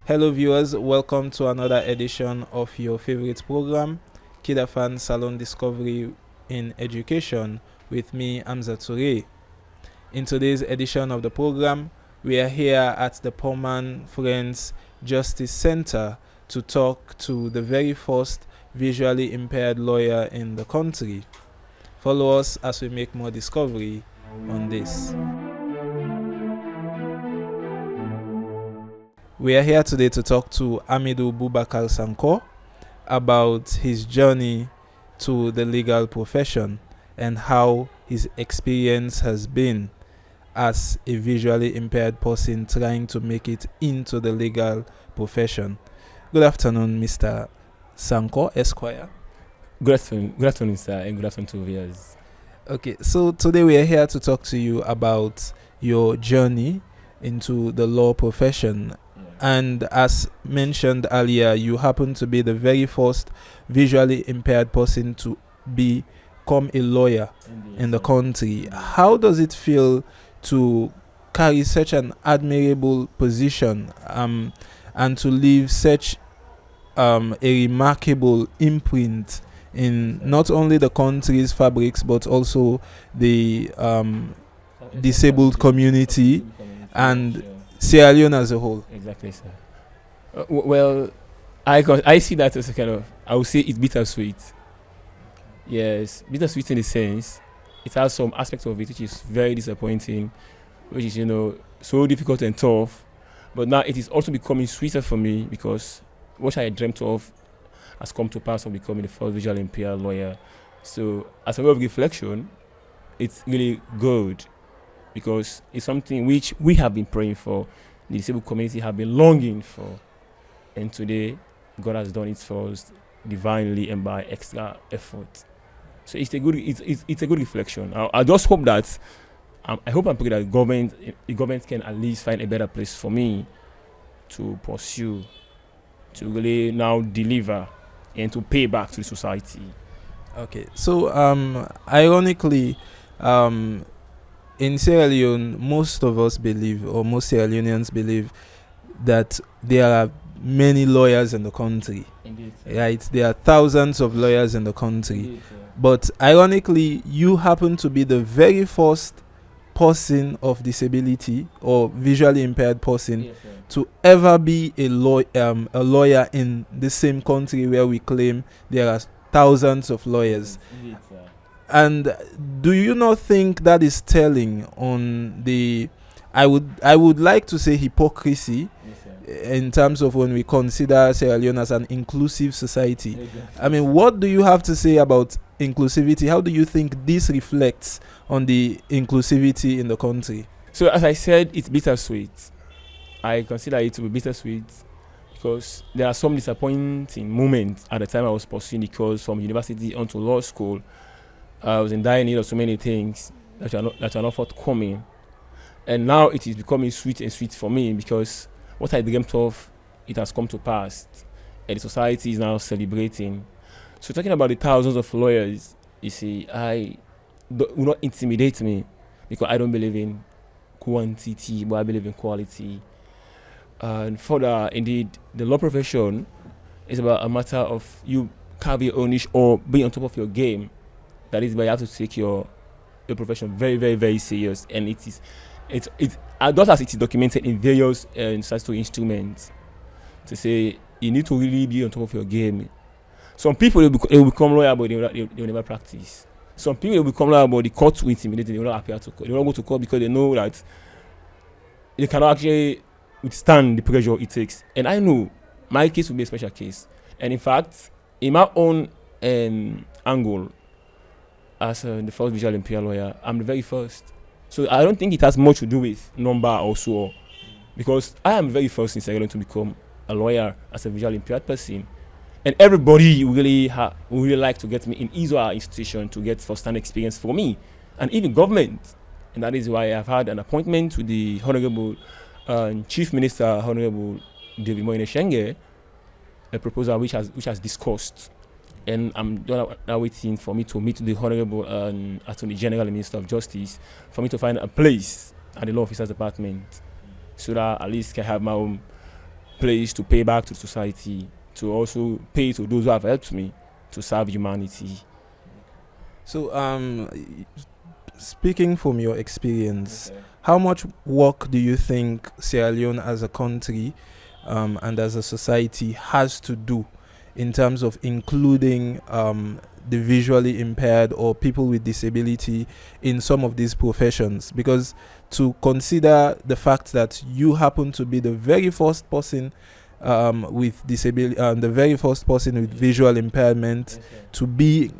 Hello viewers, welcome to another edition of your favorite program, KID-AFAN Salonediscovery in Education with me, Amza Toure. In today's edition of the program, we are here at the Poor Man Friends Justice Center to talk to the very first visually impaired lawyer in the country. Follow us as we make more discovery on this. We are here today to talk to Amidou Boubacar Sanko about his journey to the legal profession and how his experience has been as a visually impaired person trying to make it into the legal profession. Good afternoon, Mr. Sanko, Esquire. Good afternoon, sir, and good afternoon to viewers. Okay, so today we are here to talk to you about your journey into the law profession. And as mentioned earlier, you happen to be the very first visually impaired person to become a lawyer in the country. How does it feel to carry such an admirable position and to leave such a remarkable imprint in not only the country's fabrics but also the disabled community and Sierra Leone as a whole? Exactly, sir. Well, I see that as a kind of, I would say it's bittersweet. Yes, bittersweet in the sense it has some aspects of it which is very disappointing, which is, so difficult and tough. But now it is also becoming sweeter for me because what I dreamt of has come to pass of becoming the first visually impaired lawyer. So as a way of reflection, it's really good because it's something which we have been praying for, the disabled community have been longing for, and today God has done it for us divinely and by extra effort. So it's a good reflection. I just hope that I hope and pray that the government can at least find a better place for me to pursue, to really now deliver and to pay back to the society. Okay, so ironically, in Sierra Leone, most of us believe, or most Sierra Leoneans believe, that there are many lawyers in the country. Indeed, right? There are thousands of lawyers in the country. Indeed, but ironically, you happen to be the very first person of disability or visually impaired person to ever be a lawyer in the same country where we claim there are thousands of lawyers. Indeed, and do you not think that is telling on the, I would like to say, hypocrisy in terms of when we consider Sierra Leone as an inclusive society? Exactly. I mean, what do you have to say about inclusivity? How do you think this reflects on the inclusivity in the country? So as I said, it's bittersweet. I consider it to be bittersweet because there are some disappointing moments at the time I was pursuing the course from university onto law school. I was in dire need of so many things that are not forthcoming, and now it is becoming sweet and sweet for me because what I dreamt of, it has come to pass, and the society is now celebrating. So talking about the thousands of lawyers, you see, will not intimidate me because I don't believe in quantity, but I believe in quality. And further, indeed, the law profession is about a matter of you carve your own niche or be on top of your game. That is why you have to take your profession very, very, very serious, and it's just as it is documented in various statutory instruments to say you need to really be on top of your game. Some people they will become lawyer, but they will never practice. Some people will become lawyer, but the court will intimidate them. They will not appear to court. They will not go to court because they know that they cannot actually withstand the pressure it takes. And I know my case will be a special case. And in fact, in my own angle, as the first visually impaired lawyer, I'm the very first. So I don't think it has much to do with number or so, because I am very first in Sierra Leone to become a lawyer as a visually impaired person. And everybody would really like to get me in his or her institution to get first-hand experience for me, and even government. And that is why I've had an appointment with the Honorable Chief Minister, Honorable David Moine Shenge, a proposal which has discussed. And I'm now waiting for me to meet the Honorable Attorney General and Minister of Justice for me to find a place at the Law Officers Department so that at least I can have my own place to pay back to society, to also pay to those who have helped me to serve humanity. So, speaking from your experience, how much work do you think Sierra Leone as a country and as a society has to do in terms of including the visually impaired or people with disability in some of these professions? Because to consider the fact that you happen to be the very first person with disability, the very first person with visual impairment to be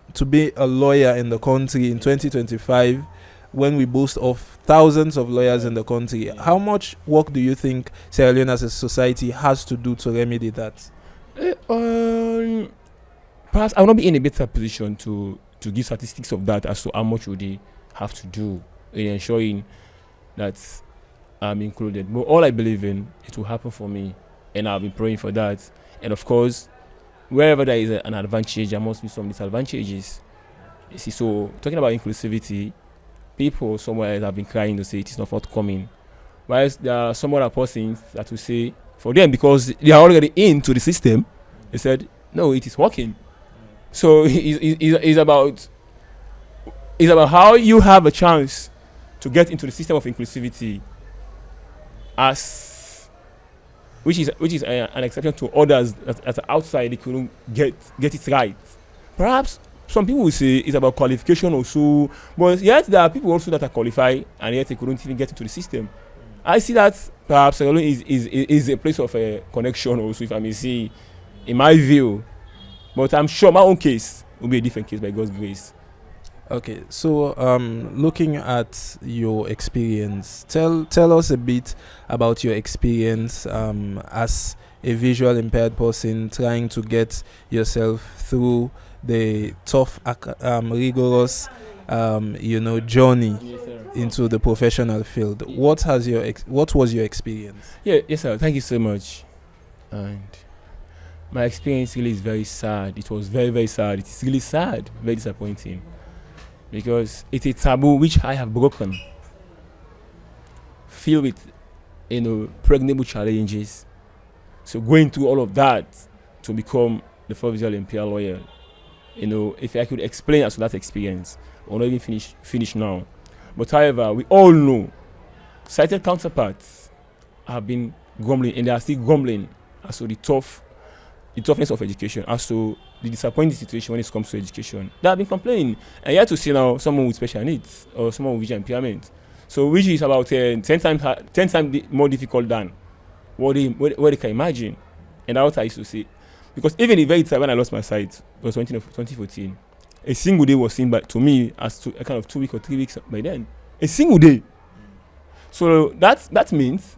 a lawyer in the country in 2025, when we boast of thousands of lawyers in the country, how much work do you think Sierra Leone as a society has to do to remedy that? Perhaps I will not be in a better position to give statistics of that as to how much would they have to do in ensuring that I'm included. But all I believe in, it will happen for me, and I'll be praying for that. And of course, wherever there is an advantage, there must be some disadvantages. You see, so talking about inclusivity, people somewhere else have been crying to say it is not forthcoming. Whilst there are some other persons that will say, for them, because they are already into the system, they said, no, it is working. So it's about how you have a chance to get into the system of inclusivity, which is an exception to others that are outside. They couldn't get it right. Perhaps some people will say it's about qualification also, but yet there are people also that are qualified and yet they couldn't even get into the system. I see that perhaps Salone is a place of a connection also, if I may say, in my view. But I'm sure my own case will be a different case by God's grace. Okay, so looking at your experience, tell us a bit about your experience as a visual impaired person trying to get yourself through the tough, rigorous, journey into the professional field. What was your experience? Yes, sir. Thank you so much. And my experience really is very sad. It was very, very sad. It is really sad, very disappointing, because it's a taboo which I have broken, filled with, pregnable challenges. So going through all of that to become the first visual impaired lawyer, if I could explain as to that experience, I will not even finish now. But however, we all know sighted counterparts have been grumbling, and they are still grumbling as to the toughness of education, as to the disappointing situation when it comes to education. They have been complaining, and you have to see now someone with special needs or someone with visual impairment. So which is about 10 times more difficult than what they can imagine. And that's what I used to say. Because even the very time when I lost my sight, it was 2014, a single day was seen to me as a kind of 2 weeks or 3 weeks by then. A single day. So that means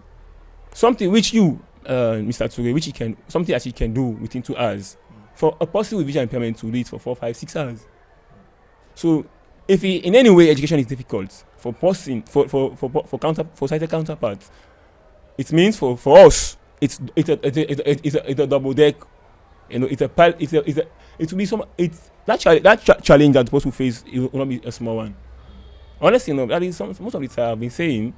something which you, Mr. Toure, something that you can do within 2 hours. For a person with visual impairment to do it for 4, 5, 6 hours. So if in any way education is difficult for sighted counterparts, it means for us it's a double deck. It will be that challenge that the person will face. It will not be a small one. Honestly, that is most of the time I've been saying.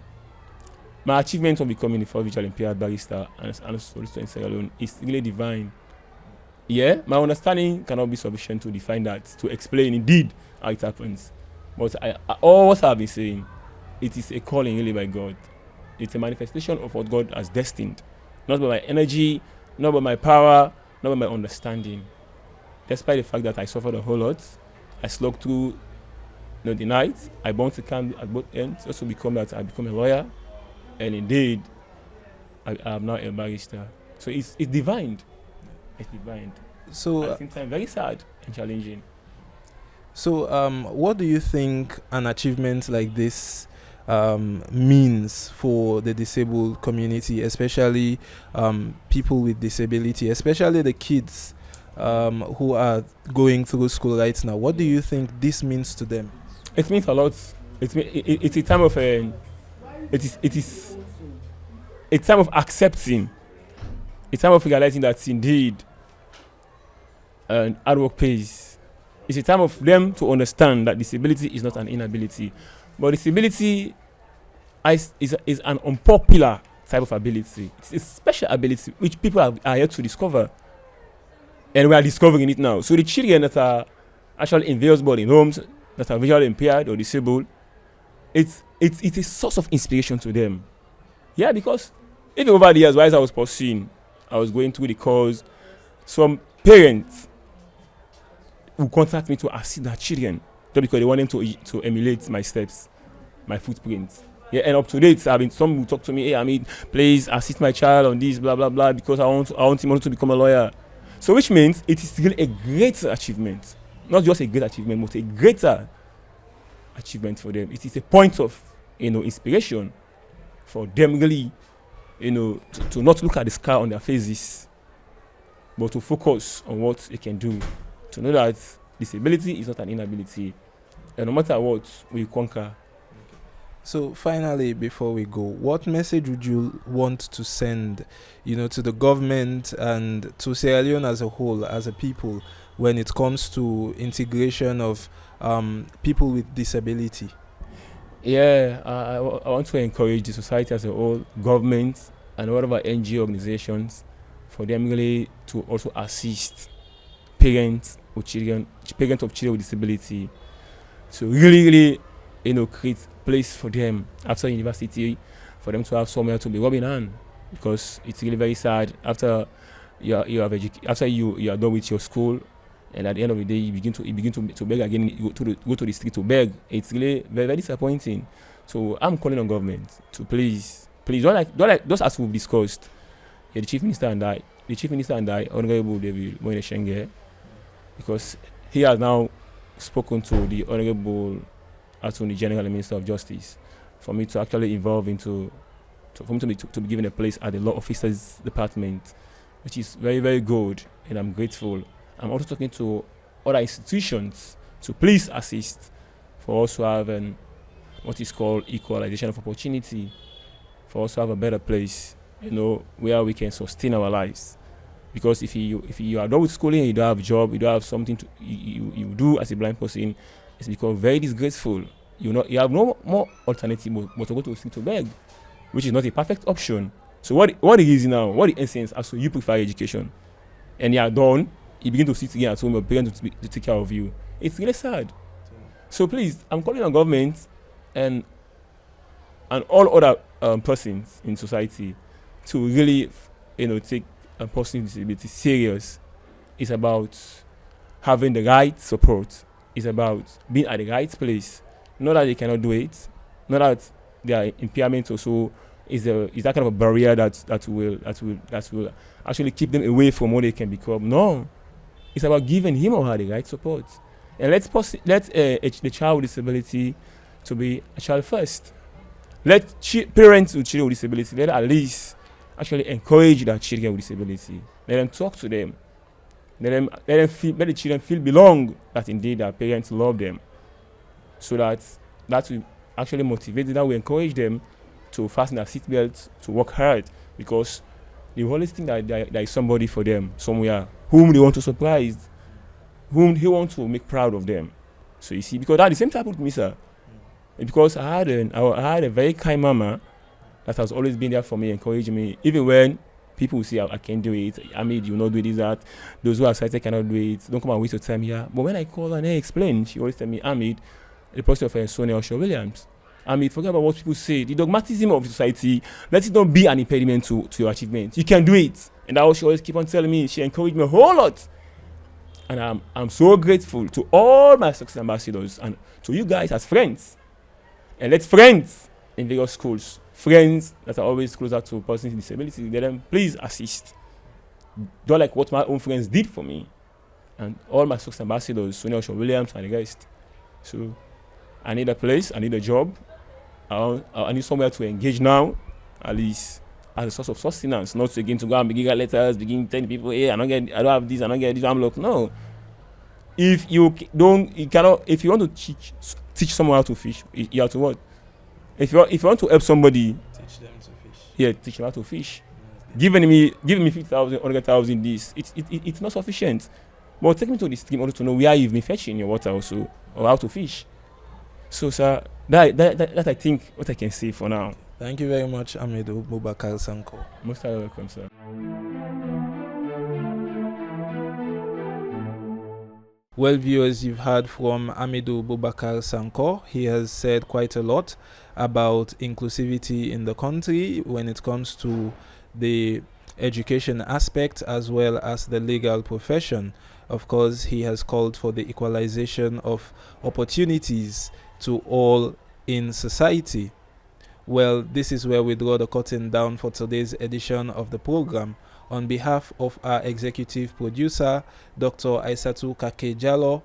My achievement of becoming the first visually impaired barrister and solicitor in Sierra Leone is really divine. Yeah, my understanding cannot be sufficient to define that, to explain indeed how it happens. But all what I've been saying, it is a calling really by God. It's a manifestation of what God has destined. Not by my energy, not by my power, not by my understanding. Despite the fact that I suffered a whole lot, I slugged through the night, I bounced the camp at both ends, also I become a lawyer, and indeed, I am now a barrister. So it's divine. It's divine. So at the same time, very sad and challenging. So what do you think an achievement like this means for the disabled community, especially people with disability, especially the kids who are going through school right now? What do you think this means to them? It means a lot. It's a time of it is a time of accepting, a time of realizing that indeed hard work pays. It's a time of them to understand that disability is not an inability, but disability is an unpopular type of ability. It's a special ability which people are yet to discover. And we are discovering it now. So the children that are actually in various boarding homes, that are visually impaired or disabled, it's a source of inspiration to them. Yeah, because even over the years, while I was pursuing, I was going through the course, some parents who contact me to assist their children just because they want them to emulate my steps, my footprints. Yeah, and up to date, some will talk to me, hey, please assist my child on this, blah blah blah, because I want him to become a lawyer. So which means it is really a greater achievement, not just a great achievement, but a greater achievement for them. It is a point of inspiration for them really, to not look at the scar on their faces, but to focus on what they can do. To know that disability is not an inability, and no matter what, we conquer. So finally, before we go, what message would you want to send, to the government and to Sierra Leone as a whole, as a people, when it comes to integration of people with disability? Yeah, I want to encourage the society as a whole, government and whatever NGO organizations, for them really to also assist parents of children with disability, to really, create place for them after university, for them to have somewhere to be rubbing on, because it's really very sad after you are done with your school, and at the end of the day you begin to beg again. You go to the street to beg. It's really very, very disappointing. So I'm calling on government to please don't like just as we've discussed. Yeah, the chief minister and I, Honorable David Moine Shenge, because he has now spoken to the Honorable Attorney General and Minister of Justice for me to actually involve for me to be given a place at the Law Officers Department, which is very, very good, and I'm grateful. I'm also talking to other institutions to please assist for us to have what is called equalization of opportunity, for us to have a better place, where we can sustain our lives. Because if you are done with schooling, you don't have a job, you don't have something you do as a blind person, it's become very disgraceful. You have no more alternative but to go to the street to beg, which is not a perfect option. So what it is now, what the essence as to you prefer education, and you are done, you begin to sit again at home, your parents to take care of you. It's really sad. So please, I'm calling on government and all other persons in society to really, take a person with disability serious. It's about having the right support. It's about being at the right place. Not that they cannot do it. Not that their impairment also is that kind of a barrier that will actually keep them away from what they can become. No, it's about giving him or her the right support. And let the child with disability to be a child first. Let parents with children with disability, let at least actually encourage their children with disability. Let them talk to them. Let the children feel belong, that indeed their parents love them. So that will actually motivate them, that will encourage them to fasten their seatbelts, to work hard, because they always think that there is somebody for them somewhere whom they want to surprise, whom he wants to make proud of them. So you see, because that the same type with me, sir. Because I had a very kind mama that has always been there for me, encouraging me, even when people will say I can't do it. You will not do this, that. Those who are sighted cannot do it. Don't come and waste your time here. But when I call her and I explain, she always tell me, the person of Sonia Osho-Williams, forget about what people say. The dogmatism of society, let it not be an impediment to your achievement. You can do it. And that was she always keep on telling me. She encouraged me a whole lot. And I'm so grateful to all my success ambassadors and to you guys as friends. And let friends in various schools, friends that are always closer to persons with disability, let them please assist. Don't like what my own friends did for me. And all my success ambassadors, Sonia Osho-Williams and the rest. So I need a place, I need a job. I need somewhere to engage now, at least as a source of sustenance, not to begin to go and begin letters, begin telling people, hey, I don't have this, I don't get this, I'm like, no. If you want to teach someone how to fish, you have to what? If you want to help somebody, Teach them to fish. Yeah, teach them how to fish. Giving me 50,000, 100,000 this, it's not sufficient. But take me to the stream also to know where you've been fetching your water also, or how to fish. So, sir, that I think what I can say for now. Thank you very much, Amidou Boubacar Sanko. Most welcome, sir. Well, viewers, you've heard from Amidou Boubacar Sanko. He has said quite a lot about inclusivity in the country when it comes to the education aspect as well as the legal profession. Of course, he has called for the equalization of opportunities to all in society. Well, this is where we draw the curtain down for today's edition of the program. On behalf of our executive producer, Dr. Aisatu Kakejalo,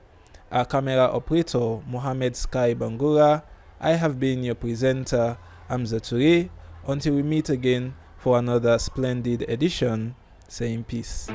our camera operator, Mohamed Sky Bangura, I have been your presenter, Hamza Toure. Until we meet again for another splendid edition, saying peace.